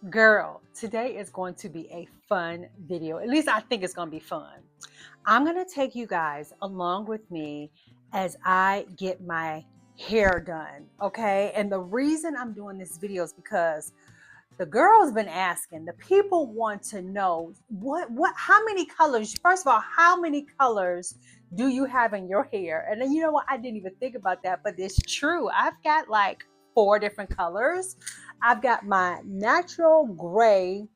Girl, today is going to be a fun video. At least I think it's going to be fun. I'm going to take you guys along with me as I get my hair done, okay? And the reason I'm doing this video is because the girls been asking, the people want to know how many colors, first of all, how many colors do you have in your hair? And then you know what, I didn't even think about that, but it's true. I've got like 4 different colors. I've got my natural gray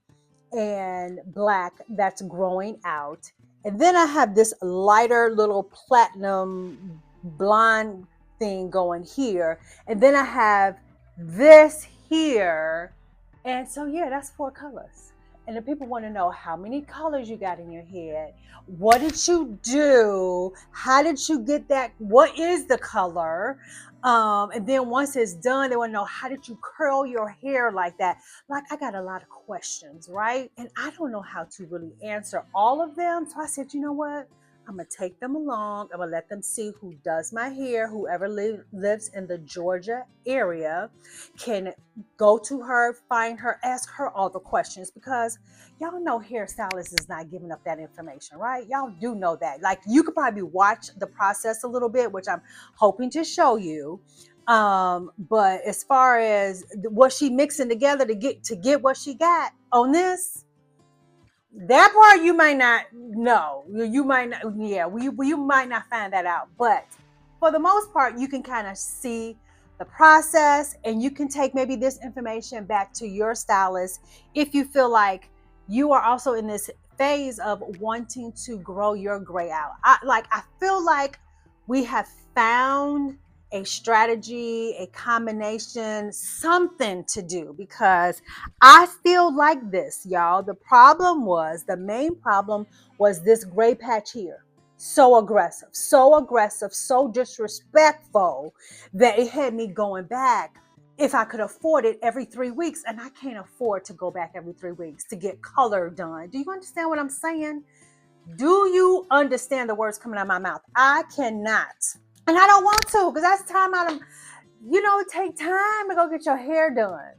and black that's growing out. And then I have this lighter little platinum blonde thing going here. And then I have this here. And so, yeah, that's 4 colors. And the people want to know how many colors you got in your head. What did you do? How did you get that? What is the color? And then once it's done, they want to know, how did you curl your hair like that? Like, I got a lot of questions, right? And I don't know how to really answer all of them. So I said, you know what? I'm going to take them along. I'm going to let them see who does my hair. Whoever lives in the Georgia area can go to her, find her, ask her all the questions, because y'all know hairstylist is not giving up that information, right? Y'all do know that. Like, you could probably watch the process a little bit, which I'm hoping to show you. But as far as what she mixing together to get what she got on this, that part you might not know. You might not, yeah, you might not find that out. But for the most part, you can kind of see the process, and you can take maybe this information back to your stylist if you feel like you are also in this phase of wanting to grow your gray out. I feel like we have found a strategy, a combination, something to do, because I feel like this, y'all. The main problem was this gray patch here. So aggressive, so disrespectful that it had me going back, if I could afford it, every 3 weeks. And I can't afford to go back every 3 weeks to get color done. Do you understand what I'm saying? Do you understand the words coming out of my mouth? I cannot. And I don't want to, because that's time out of, take time to go get your hair done.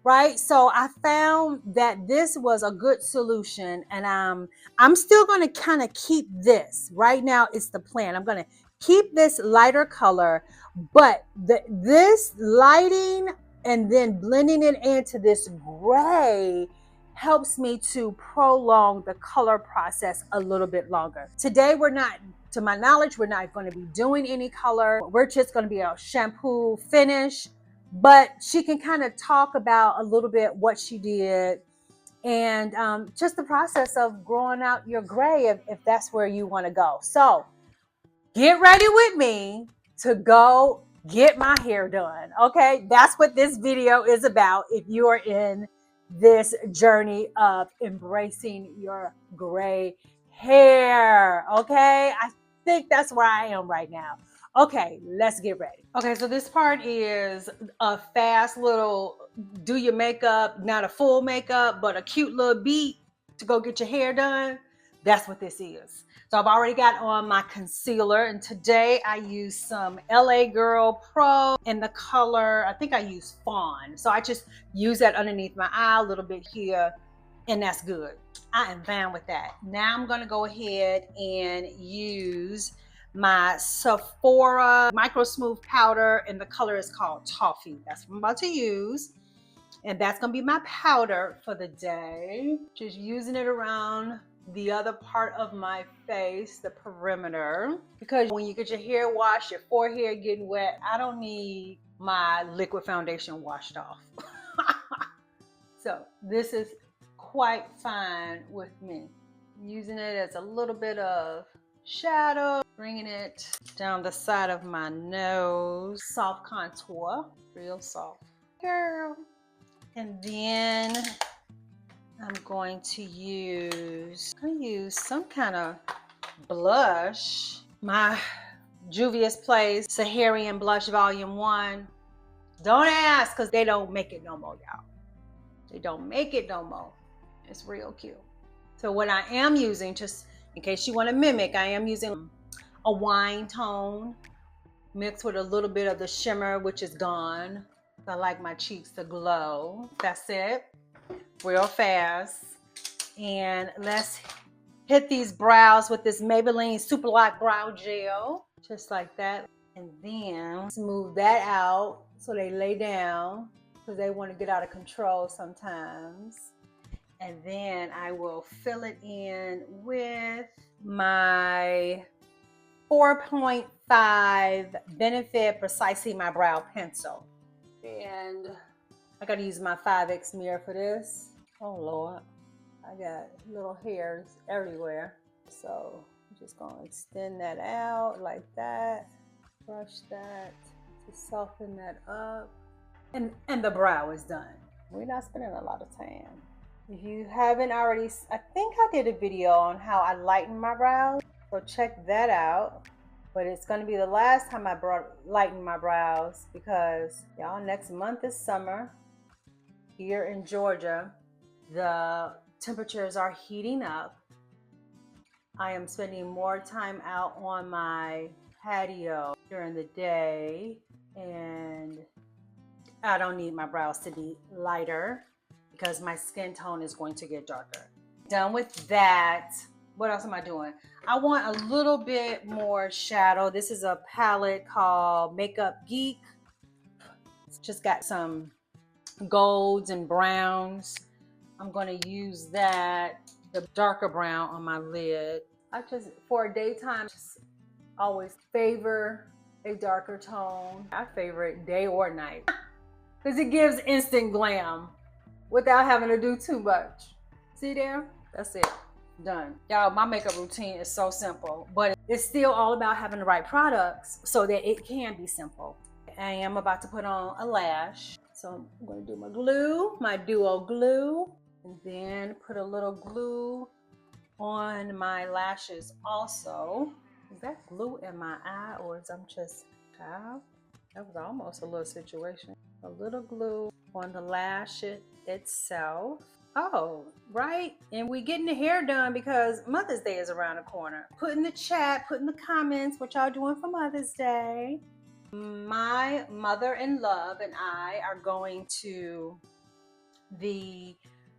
Right. So I found that this was a good solution. And I'm still going to kind of keep this. Right now, it's the plan. I'm going to keep this lighter color, but this lighting and then blending it into this gray helps me to prolong the color process a little bit longer. Today, to my knowledge, we're not going to be doing any color. We're just going to be a shampoo finish, but she can kind of talk about a little bit what she did, and just the process of growing out your gray, if that's where you want to go. So get ready with me to go get my hair done. Okay, that's what this video is about. If you are in this journey of embracing your gray hair, okay, I think that's where I am right now. Okay, let's get ready. Okay, so this part is a fast little do your makeup, not a full makeup, but a cute little beat to go get your hair done. That's what this is. So I've already got on my concealer, and today I use some LA Girl Pro in the color, I think I use Fawn. So I just use that underneath my eye, a little bit here, and that's good. I am fine with that. Now I'm gonna go ahead and use my Sephora Micro Smooth Powder, and the color is called Toffee. That's what I'm about to use. And that's gonna be my powder for the day. Just using it around the other part of my face, the perimeter, because when you get your hair washed, your forehead getting wet, I don't need my liquid foundation washed off. So this is quite fine with me. Using it as a little bit of shadow, bringing it down the side of my nose. Soft contour, real soft. Girl. And then I'm going to use some kind of blush. My Juvia's Place Saharian Blush Volume 1. Don't ask, because they don't make it no more, y'all. They don't make it no more. It's real cute. So what I am using, just in case you want to mimic, I am using a wine tone mixed with a little bit of the shimmer, which is gone. I like my cheeks to glow. That's it. real fast. And let's hit these brows with this Maybelline Super Lock Brow Gel, just like that. And then smooth that out so they lay down, because they want to get out of control sometimes. And then I will fill it in with my 4.5 Benefit Precisely My Brow Pencil. And I gotta use my 5X mirror for this. Oh Lord, I got little hairs everywhere. So I'm just gonna extend that out like that. Brush that to soften that up. And the brow is done. We're not spending a lot of time. If you haven't already, I think I did a video on how I lighten my brows, so check that out. But it's going to be the last time I lighten my brows, because y'all, next month is summer here in Georgia. The temperatures are heating up. I am spending more time out on my patio during the day, and I don't need my brows to be lighter because my skin tone is going to get darker. Done with that. What else am I doing? I want a little bit more shadow. This is a palette called Makeup Geek. It's just got some golds and browns. I'm going to use that, the darker brown on my lid. I just, for daytime, just always favor a darker tone. I favor it day or night because it gives instant glam without having to do too much. See there? That's it. Done. Y'all, my makeup routine is so simple, but it's still all about having the right products so that it can be simple. I am about to put on a lash. So I'm going to do my glue, my duo glue, and then put a little glue on my lashes also. Is that glue in my eye, or is I'm just, child? That was almost a little situation. A little glue on the lash itself. Oh, right. And we're getting the hair done because Mother's Day is around the corner. Put in the chat, put in the comments what y'all doing for Mother's Day. My mother-in-law and I are going to the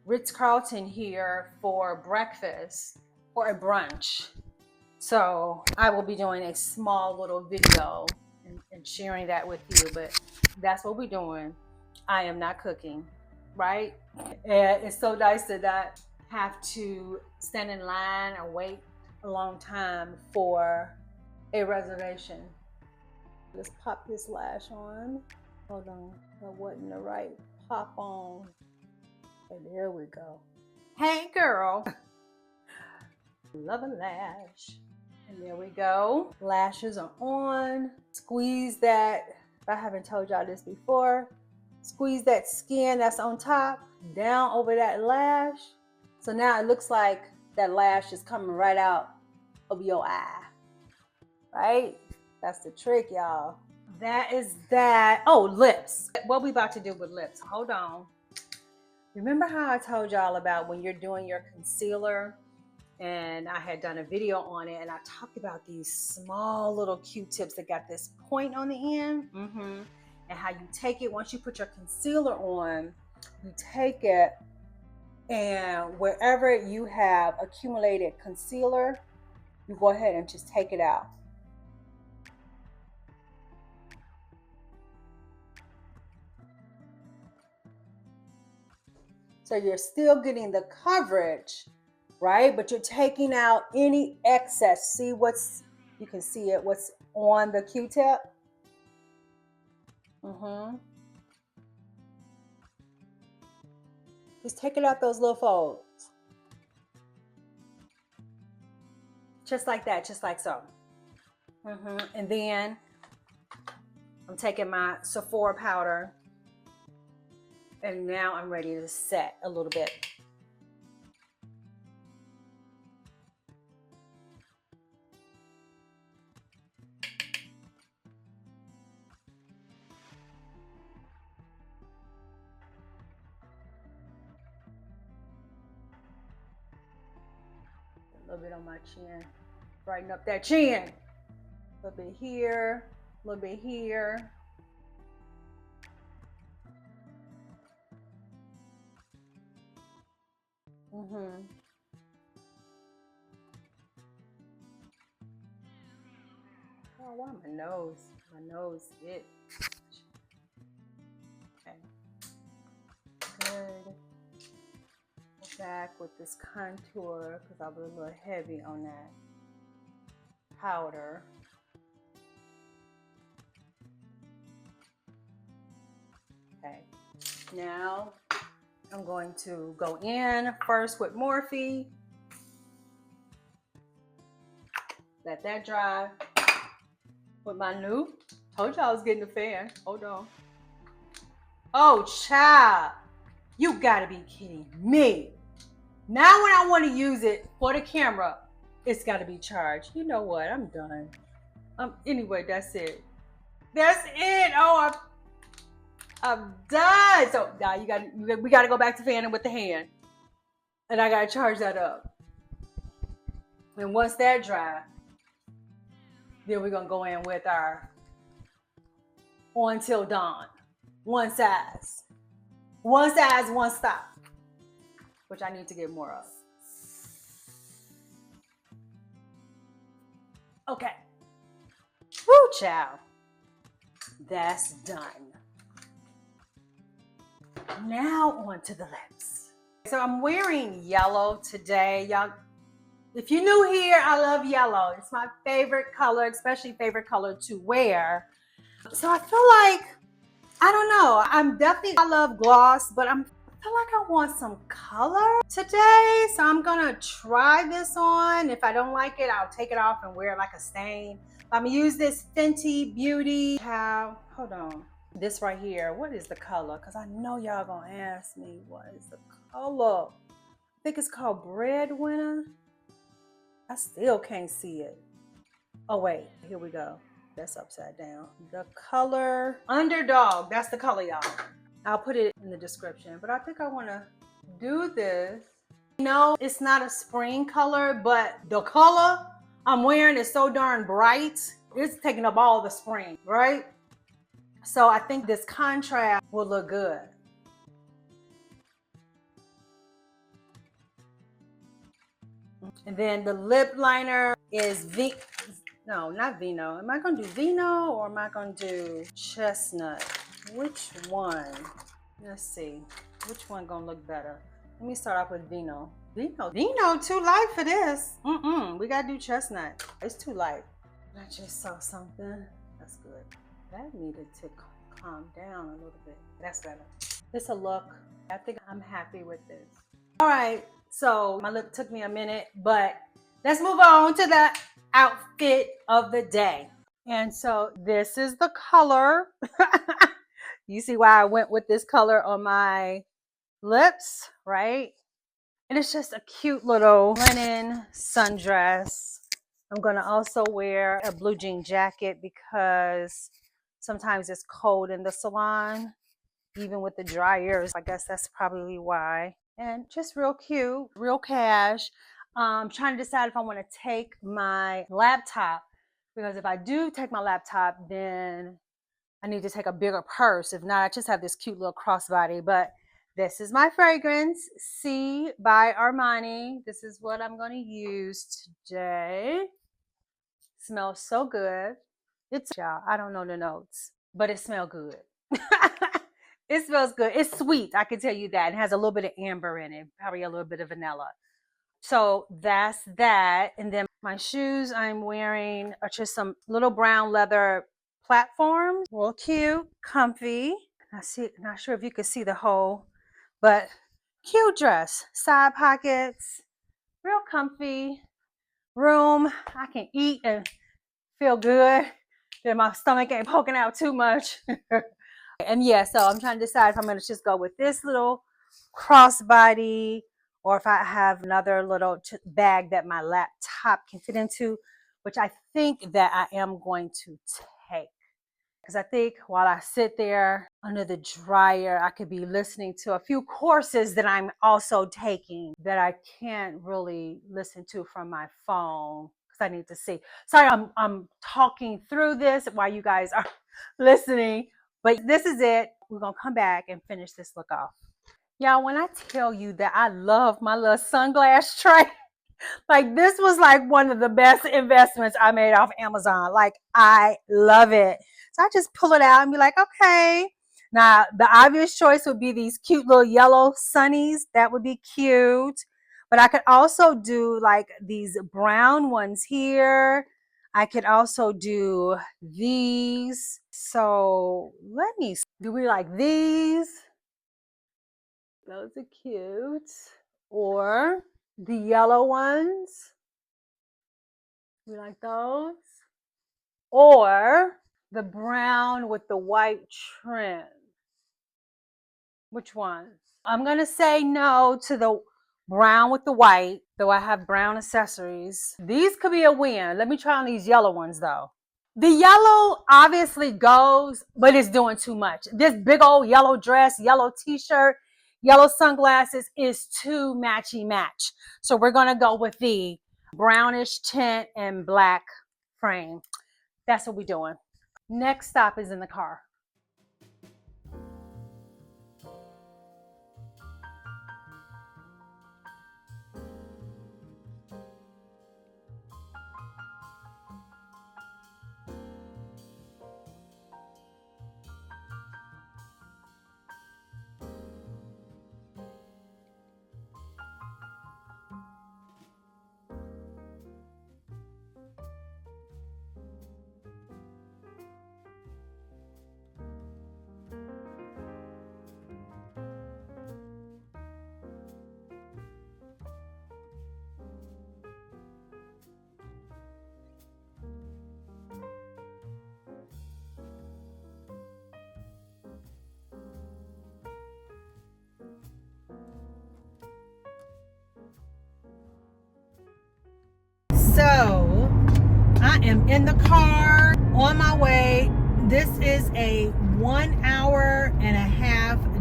Ritz-Carlton here for breakfast, or a brunch. So I will be doing a small little video and sharing that with you, but that's what we're doing. I am not cooking, right? And it's so nice to not have to stand in line or wait a long time for a reservation. Let's pop this lash on. Hold on, that wasn't the right pop on. Okay, there we go. Hey girl. Love a lash. And there we go. Lashes are on. Squeeze that, if I haven't told y'all this before, squeeze that skin that's on top down over that lash. So now it looks like that lash is coming right out of your eye, right? That's the trick, y'all. That is that. Oh, lips. What we about to do with lips? Hold on. Remember how I told y'all about when you're doing your concealer, and I had done a video on it, and I talked about these small little Q-tips that got this point on the end, and how you take it once you put your concealer on, you take it, and wherever you have accumulated concealer, you go ahead and just take it out. So you're still getting the coverage, right? But you're taking out any excess. See what's, you can see it, what's on the Q-tip. Just taking out those little folds. Just like that, just like so. And then I'm taking my Sephora powder, and now I'm ready to set a little bit. A little bit on my chin. Brighten up that chin. A little bit here, a little bit here. Mm-hmm. Oh, why my nose? My nose itch. Okay. Good. Go back with this contour because I was a little heavy on that powder. Okay. Now I'm going to go in first with Morphe. Let that dry. With my new, told you I was getting a fan. Hold on. Oh, child. You gotta be kidding me. Now when I want to use it for the camera, it's gotta be charged. You know what? I'm done. Anyway, that's it. That's it. Oh, I'm done. So now we gotta go back to fanning with the hand. And I gotta charge that up. And once that dry, then we're gonna go in with our On Till Dawn. One size. One size, one stop. Which I need to get more of. Okay. Woo, child. That's done. Now on to the lips. So I'm wearing yellow today. Y'all, if you're new here, I love yellow. It's my favorite color, especially favorite color to wear. So I feel like, I don't know, I love gloss, but I feel like I want some color today. So I'm gonna try this on. If I don't like it, I'll take it off and wear it like a stain. I'm gonna use this Fenty Beauty. Hold on. This right here, what is the color? Because I know y'all gonna ask me, what is the color? I think it's called Breadwinner. I still can't see it. Oh wait, here we go. That's upside down. The color Underdog, that's the color, y'all. I'll put it in the description, but I think I wanna do this. No, it's not a spring color, but the color I'm wearing is so darn bright. It's taking up all the spring, right? So I think this contrast will look good. And then the lip liner is no, not Vino. Am I gonna do Vino or am I gonna do Chestnut? Which one? Let's see. Which one gonna look better? Let me start off with Vino. Vino, too light for this. We gotta do Chestnut. It's too light. I just saw something. That's good. That needed to calm down a little bit. That's better. It's a look. I think I'm happy with this. All right, so my lip took me a minute, but let's move on to the outfit of the day. And so this is the color. You see why I went with this color on my lips, right? And it's just a cute little linen sundress. I'm gonna also wear a blue jean jacket because sometimes it's cold in the salon, even with the dryers. I guess that's probably why. And just real cute, real cash. I'm trying to decide if I want to take my laptop, because if I do take my laptop, then I need to take a bigger purse. If not, I just have this cute little crossbody. But this is my fragrance, C by Armani. This is what I'm going to use today. Smells so good. It's, y'all, I don't know the notes, but it smells good. It smells good. It's sweet, I can tell you that. It has a little bit of amber in it, probably a little bit of vanilla. So that's that. And then my shoes I'm wearing are just some little brown leather platforms. Real cute, comfy. Not sure if you can see the hole, but cute dress. Side pockets, real comfy. Room, I can eat and feel good. That my stomach ain't poking out too much. And yeah, so I'm trying to decide if I'm going to just go with this little crossbody or if I have another little bag that my laptop can fit into, which I think that I am going to take. Because I think while I sit there under the dryer, I could be listening to a few courses that I'm also taking that I can't really listen to from my phone because I need to see. Sorry, I'm talking through this while you guys are listening, but this is it. We're going to come back and finish this look off. Y'all, when I tell you that I love my little sunglass tray, like this was like one of the best investments I made off Amazon. Like I love it. So I just pull it out and be like, okay. Now the obvious choice would be these cute little yellow sunnies. That would be cute. But I could also do like these brown ones here. I could also do these. So let me see. Do we like these? Those are cute. Or the yellow ones. We like those. Or the brown with the white trim. Which one? I'm going to say no to the brown with the white, though I have brown accessories. These could be a win. Let me try on these yellow ones though. The yellow obviously goes, but it's doing too much. This big old yellow dress, yellow t-shirt, yellow sunglasses is too matchy match. So we're going to go with the brownish tint and black frame. That's what we're doing. Next stop is in the car. So I am in the car on my way. This is a 1.5 hour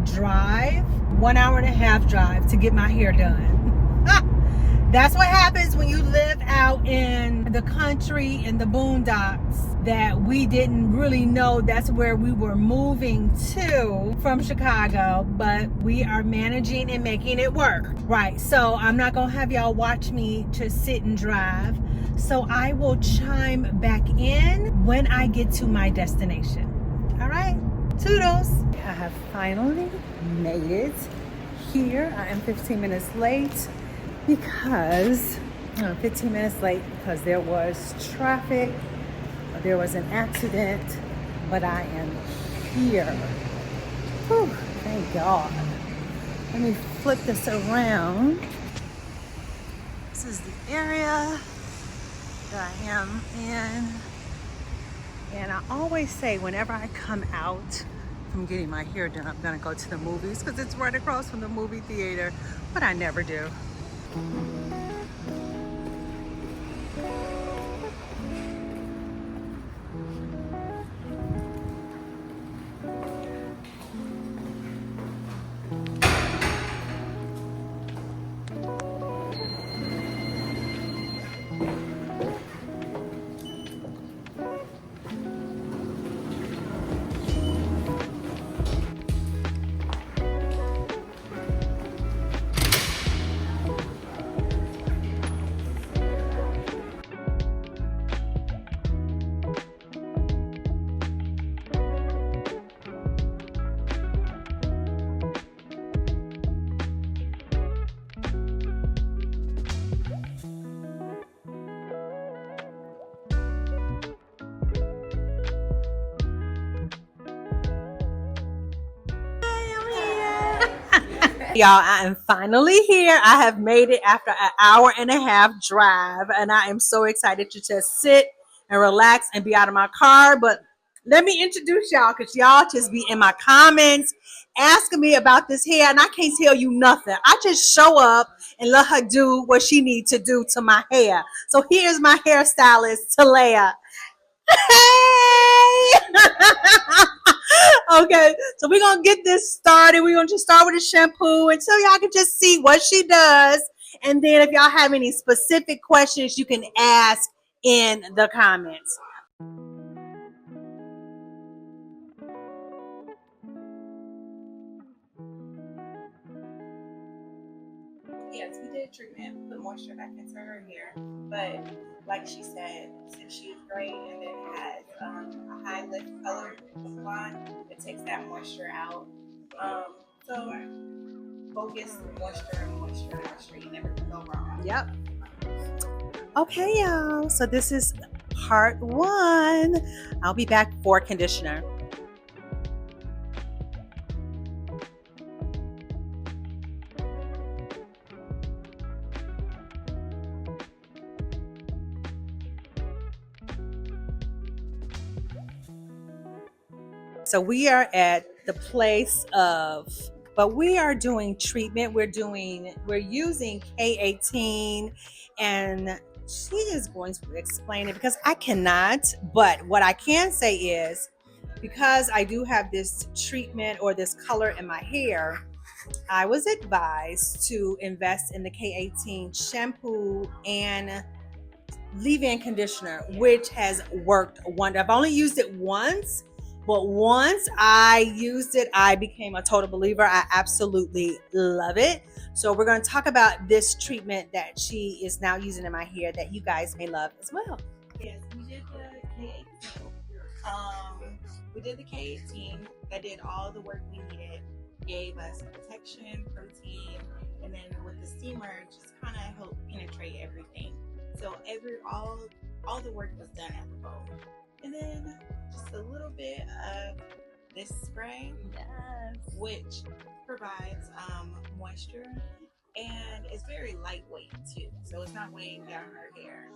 drive. 1.5 hour drive to get my hair done. That's what happens when you live out in the country, in the boondocks, that we didn't really know that's where we were moving to from Chicago, but we are managing and making it work. Right, so I'm not gonna have y'all watch me just sit and drive. So I will chime back in when I get to my destination. All right, toodles. I have finally made it here. I am 15 minutes late because 15 minutes late because there was traffic, there was an accident, but I am here. Whew, thank God. Let me flip this around. This is the area that I am in. And I always say whenever I come out from getting my hair done, I'm gonna go to the movies because it's right across from the movie theater, but I never do. Y'all, I am finally here. I have made it after an 1.5 hour drive, and I am so excited to just sit and relax and be out of my car. But let me introduce y'all, because y'all just be in my comments asking me about this hair, and I can't tell you nothing. I just show up and let her do what she needs to do to my hair. So here's my hairstylist, Talaya. Hey! Okay, so we're gonna get this started. We're gonna just start with a shampoo and so y'all can just see what she does. And then if y'all have any specific questions, you can ask in the comments. Yes, we did treatment, put moisture back into her hair, but like she said, since she's gray and then has a high lift color of blonde, it takes that moisture out. So focus, moisture, moisture, moisture. You never can go wrong. Yep. Okay, y'all. So this is part 1. I'll be back for conditioner. So we are at the place of, but we are doing treatment. We're using K18, and she is going to explain it because I cannot. But what I can say is, because I do have this treatment or this color in my hair, I was advised to invest in the K18 shampoo and leave-in conditioner, which has worked wonder. I've only used it once, but once I used it, I became a total believer. I absolutely love it. So we're going to talk about this treatment that she is now using in my hair that you guys may love as well. Yes, we did the K18. We did the K18 that did all the work we needed, gave us protection, protein, and then with the steamer, just kind of helped penetrate everything. So all the work was done at the bowl. And then just a little bit of this spray, Yes. which provides moisture, and it's very lightweight too, so it's not weighing down her hair.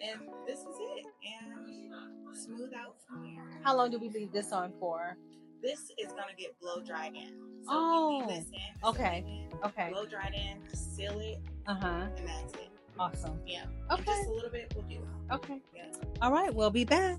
And this is it, and smooth out from here. How long do we leave this on for? This is gonna get blow dried in. So oh, you leave this in, okay, okay. Blow dried in, seal it, and that's it. Awesome. Yeah. Okay. And just a little bit will do. Okay. Yeah. All right, we'll be back.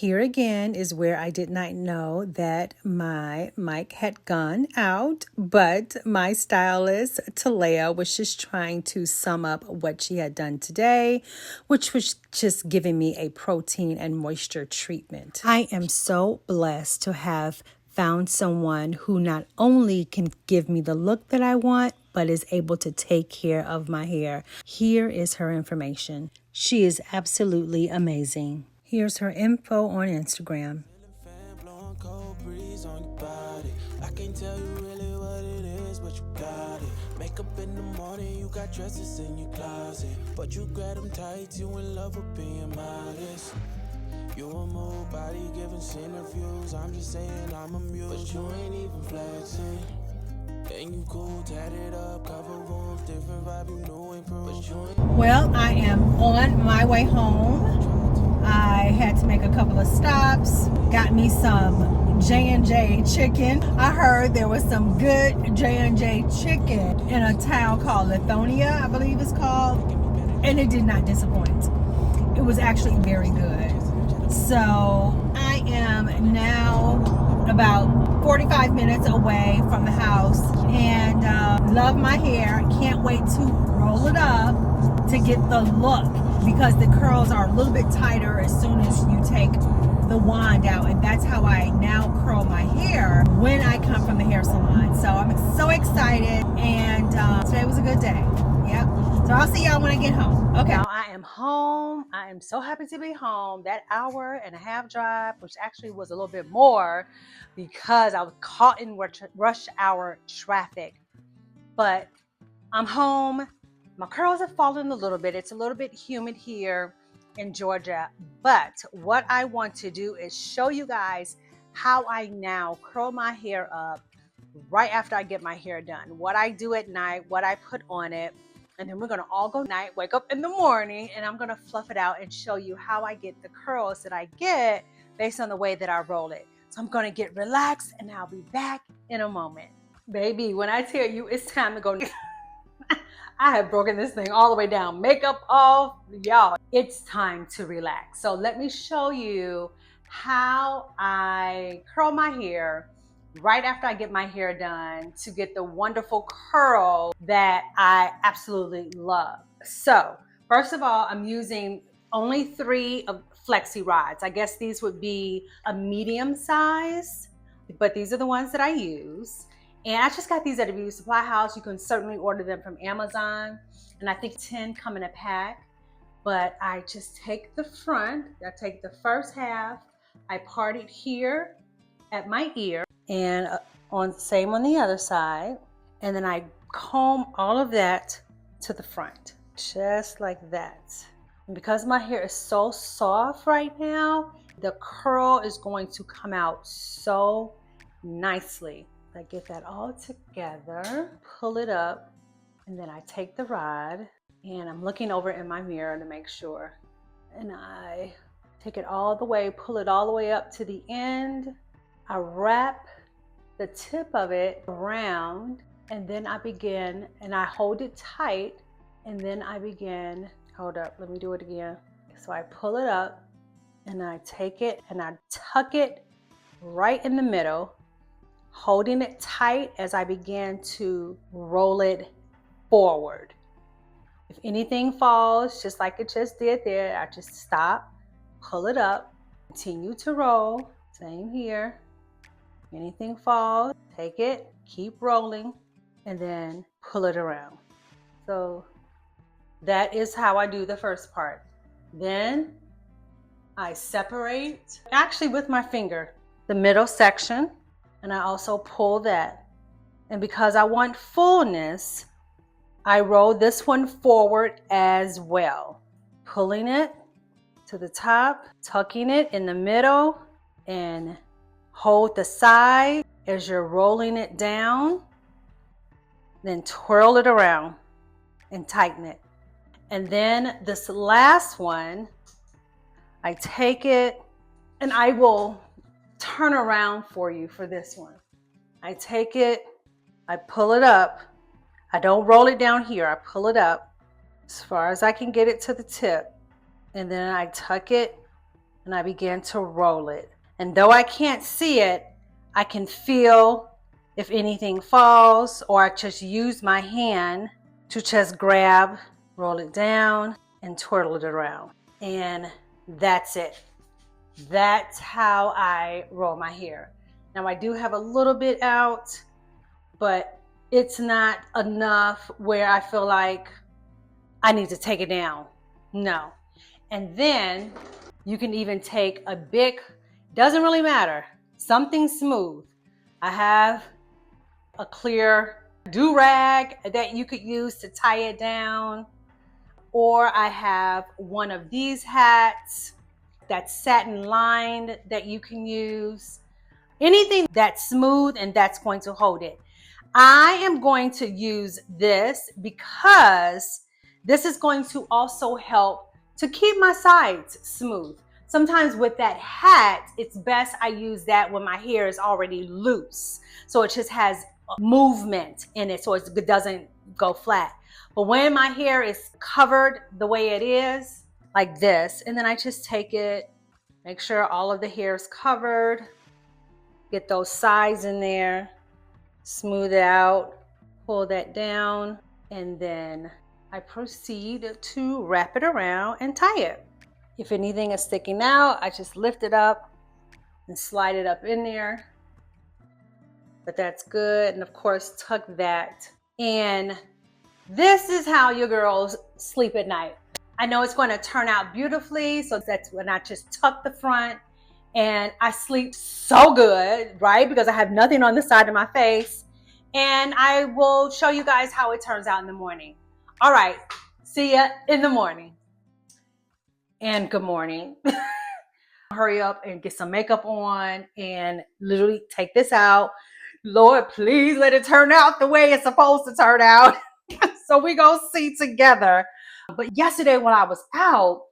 Here again is where I did not know that my mic had gone out, but my stylist, Talaya, was just trying to sum up what she had done today, which was just giving me a protein and moisture treatment. I am so blessed to have found someone who not only can give me the look that I want, but is able to take care of my hair. Here is her information. She is absolutely amazing. Here's her info on Instagram. I can't tell you really what it is, but you got it. Makeup in the morning, you got dresses in your closet, but you grab them tight, you in love with being modest. You a move body giving centrifuges. I'm just saying I'm amused, but you ain't even flexing. And you cool, tatted up, cover wounds, different vibe, you know improved. Well, I am on my way home. I had to make a couple of stops. Got me some J&J chicken. I heard there was some good J&J chicken in a town called Lithonia, I believe it's called, and it did not disappoint. It was actually very good. So I am now about 45 minutes away from the house and love my hair. Can't wait to roll it up to get the look, because the curls are a little bit tighter as soon as you take the wand out, and that's how I now curl my hair when I come from the hair salon. So I'm so excited, and today was a good day. Yep. So I'll see y'all when I get home. Okay. Now I am home. I am so happy to be home. That hour-and-a-half drive, which actually was a little bit more because I was caught in rush hour traffic, but I'm home. My curls have fallen a little bit. It's a little bit humid here in Georgia, but what I want to do is show you guys how I now curl my hair up right after I get my hair done. What I do at night, what I put on it, and then we're gonna all go night, wake up in the morning, and I'm gonna fluff it out and show you how I get the curls that I get based on the way that I roll it. So I'm gonna get relaxed and I'll be back in a moment. Baby, when I tell you it's time to go, I have broken this thing all the way down. Makeup off, y'all. It's time to relax. So let me show you how I curl my hair right after I get my hair done to get the wonderful curl that I absolutely love. So first of all, I'm using only 3 of flexi rods. I guess these would be a medium size, but these are the ones that I use. And I just got these at a beauty supply house. You can certainly order them from Amazon. And I think 10 come in a pack. But I just take the front, I take the first half, I part it here at my ear, and same on the other side. And then I comb all of that to the front, just like that. And because my hair is so soft right now, the curl is going to come out so nicely. I get that all together, pull it up, and then I take the rod and I'm looking over in my mirror to make sure. And I take it all the way, pull it all the way up to the end. I wrap the tip of it around, and then I begin, and I hold it tight, and then I begin, hold up, let me do it again. So I pull it up and I take it and I tuck it right in the middle, holding it tight as I begin to roll it forward. If anything falls, just like it just did there, I just stop, pull it up, continue to roll. Same here. Anything falls, take it, keep rolling, and then pull it around. So that is how I do the first part. Then I separate, actually with my finger, the middle section, and I also pull that. And because I want fullness, I roll this one forward as well, pulling it to the top, tucking it in the middle, and hold the side as you're rolling it down, then twirl it around and tighten it. And then this last one, I take it and I will turn around for you for this one. I take it, I pull it up. I don't roll it down here. I pull it up as far as I can get it to the tip. And then I tuck it and I begin to roll it. And though I can't see it, I can feel if anything falls, or I just use my hand to just grab, roll it down, and twirl it around. And that's it. That's how I roll my hair. Now I do have a little bit out, but it's not enough where I feel like I need to take it down. No. And then you can even take a big, doesn't really matter, something smooth. I have a clear do-rag that you could use to tie it down, or I have one of these hats that's satin lined that you can use. Anything that's smooth and that's going to hold it. I am going to use this because this is going to also help to keep my sides smooth. Sometimes with that hat, it's best I use that when my hair is already loose. So it just has movement in it so it doesn't go flat. But when my hair is covered the way it is, like this, and then I just take it, make sure all of the hair is covered, get those sides in there, smooth it out, pull that down, and then I proceed to wrap it around and tie it. If anything is sticking out, I just lift it up and slide it up in there. But that's good. And of course, tuck that. And this is how your girls sleep at night. I know it's going to turn out beautifully. So that's when I just tuck the front and I sleep so good, right? Because I have nothing on the side of my face. And I will show you guys how it turns out in the morning. All right, see ya in the morning. And good morning. Hurry up and get some makeup on and literally take this out. Lord, please let it turn out the way it's supposed to turn out. So we gonna see together. But yesterday when I was out,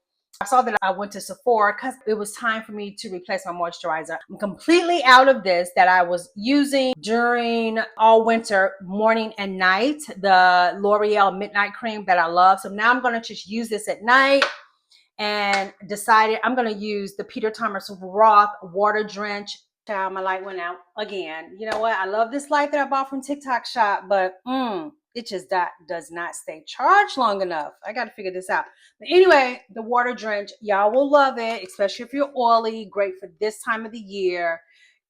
I saw that I went to Sephora because it was time for me to replace my moisturizer. I'm completely out of this that I was using during all winter, morning and night, the L'Oreal Midnight Cream that I love. So now I'm going to just use this at night, and decided I'm going to use the Peter Thomas Roth Water Drench. Child, my light went out again. You know what? I love this light that I bought from TikTok Shop, but it just does not stay charged long enough. I got to figure this out. But anyway, the water drench, y'all will love it, especially if you're oily. Great for this time of the year.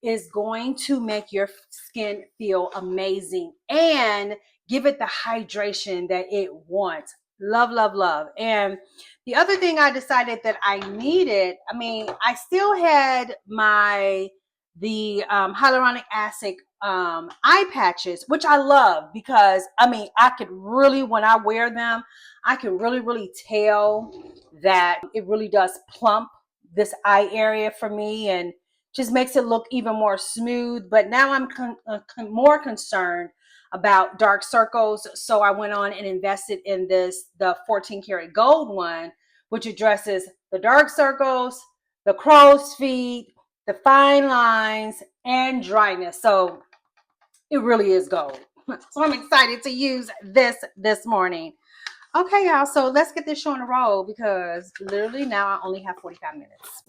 Is going to make your skin feel amazing and give it the hydration that it wants. Love, love, love. And the other thing I decided that I needed, I mean, I still had the hyaluronic acid eye patches, which I love because I mean, I could really, when I wear them, I can really tell that it really does plump this eye area for me and just makes it look even more smooth. But now I'm more concerned about dark circles. So I went on and invested in the 14 karat gold one, which addresses the dark circles, the crow's feet, the fine lines, and dryness. So it really is gold. So I'm excited to use this morning. Okay, y'all, so let's get this show on the roll because literally now I only have 45 minutes.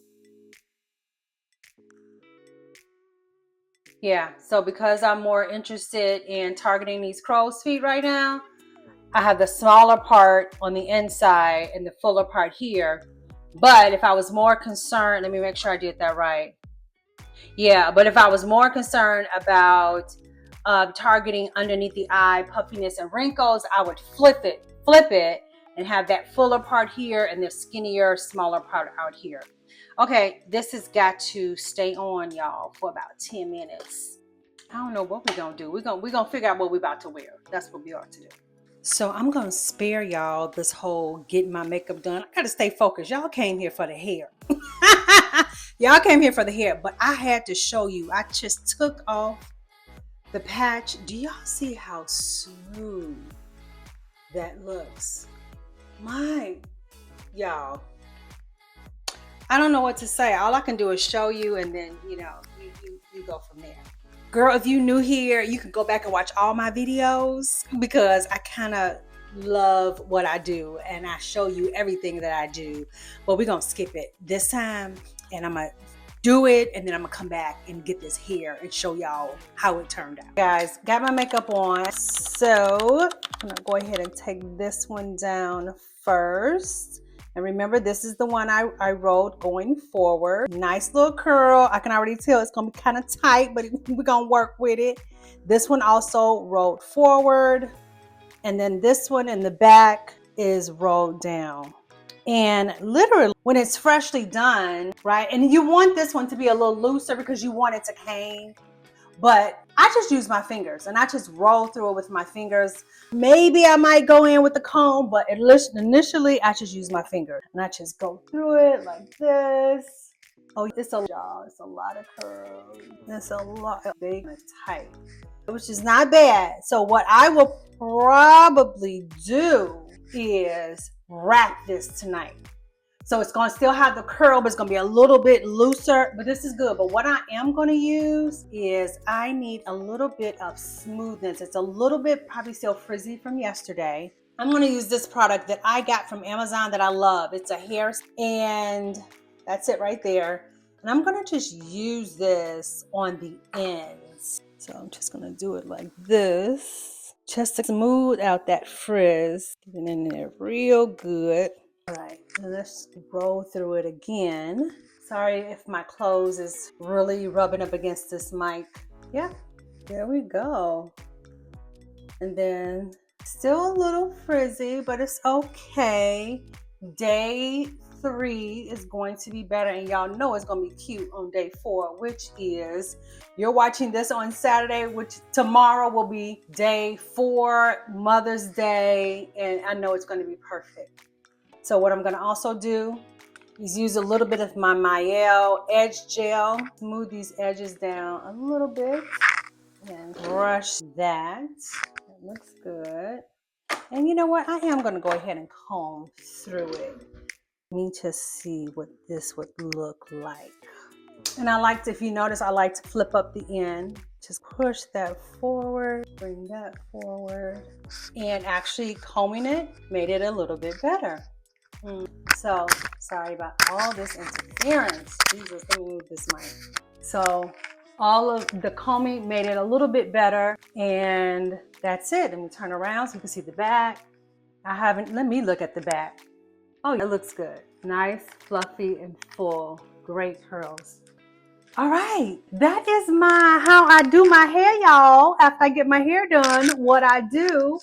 Yeah, so because I'm more interested in targeting these crow's feet right now, I have the smaller part on the inside and the fuller part here. But if I was more concerned, let me make sure I did that right. Yeah, but if I was more concerned about targeting underneath the eye, puffiness and wrinkles, I would flip it and have that fuller part here and the skinnier, smaller part out here. Okay, this has got to stay on, y'all, for about 10 minutes. I don't know what we're gonna do. We're gonna figure out what we're about to wear. That's what we ought to do. So I'm gonna spare y'all this whole getting my makeup done. I gotta stay focused. Y'all came here for the hair. Y'all came here for the hair, but I had to show you. I just took off the patch. Do y'all see how smooth that looks? Y'all, I don't know what to say. All I can do is show you, and then you go from there. Girl, if you new here, you can go back and watch all my videos because I kind of love what I do and I show you everything that I do. But we're gonna skip it this time. and I'm gonna do it, and then I'm gonna come back and get this hair and show y'all how it turned out. Guys, got my makeup on, so I'm gonna go ahead and take this one down first. And remember, this is the one I rolled going forward. Nice little curl. I can already tell it's gonna be kind of tight, but we're gonna work with it. This one also rolled forward, and then this one in the back is rolled down. And literally, when it's freshly done, right, and you want this one to be a little looser because you want it to hang, but I just use my fingers and I just roll through it with my fingers. Maybe I might go in with the comb, but initially I just use my fingers and I just go through it like this. Oh, it's a lot of curls. It's a lot big and tight, which is not bad. So what I will probably do is wrap this tonight. So it's going to still have the curl, but it's going to be a little bit looser, but this is good. But what I am going to use is I need a little bit of smoothness. It's a little bit probably still frizzy from yesterday. I'm going to use this product that I got from Amazon that I love. It's a hair, and that's it right there. And I'm going to just use this on the ends. So I'm just going to do it like this, just to smooth out that frizz. Get it in there real good. All right, let's roll through it again. Sorry if my clothes is really rubbing up against this mic. Yeah, there we go. And then still a little frizzy, but it's okay. Day 3 is going to be better, and y'all know it's going to be cute on day 4, which is, you're watching this on Saturday, which tomorrow will be day 4, Mother's Day, and I know it's going to be perfect. So what I'm going to also do is use a little bit of my Mielle Edge Gel, smooth these edges down a little bit, and brush that. That looks good. And you know what? I am going to go ahead and comb through it. Let me just see what this would look like. And I like to, if you notice, I like to flip up the end. Just push that forward, bring that forward. And actually combing it made it a little bit better. So, sorry about all this interference. Jesus, let me move this mic. So, all of the combing made it a little bit better, and that's it. Let me turn around so you can see the back. Let me look at the back. Oh, it looks good. Nice, fluffy, and full. Great curls. All right, that is how I do my hair, y'all. After I get my hair done, what I do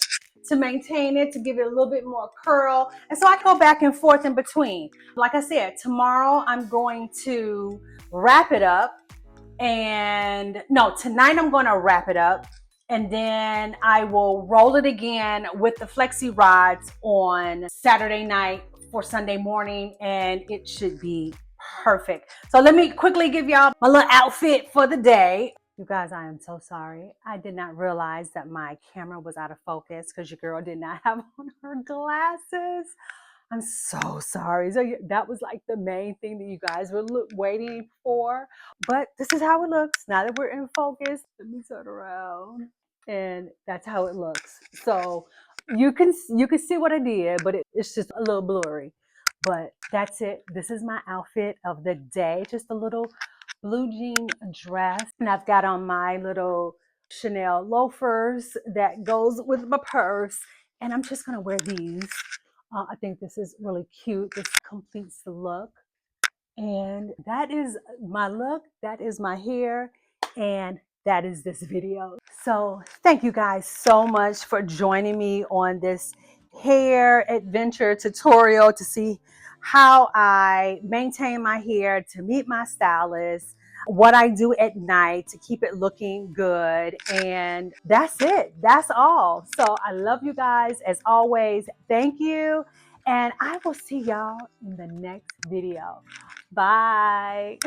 to maintain it, to give it a little bit more curl. And so I go back and forth in between. Like I said, tomorrow I'm going to wrap it up. And no, tonight I'm going to wrap it up. And then I will roll it again with the flexi rods on Saturday night for Sunday morning. And it should be perfect. So let me quickly give y'all my little outfit for the day. You guys, I am so sorry. I did not realize that my camera was out of focus because your girl did not have on her glasses. I'm so sorry. So that was like the main thing that you guys were waiting for. But this is how it looks. Now that we're in focus, let me turn around. And that's how it looks. So you can see what I did, but it's just a little blurry. But that's it. This is my outfit of the day. Just a little blue jean dress. And I've got on my little Chanel loafers that goes with my purse. And I'm just going to wear these. I think this is really cute. This completes the look. And that is my look. That is my hair. And that is this video. So thank you guys so much for joining me on this hair adventure tutorial to see how I maintain my hair, to meet my stylist, what I do at night to keep it looking good. And that's it. That's all. So I love you guys as always. Thank you. And I will see y'all in the next video. Bye.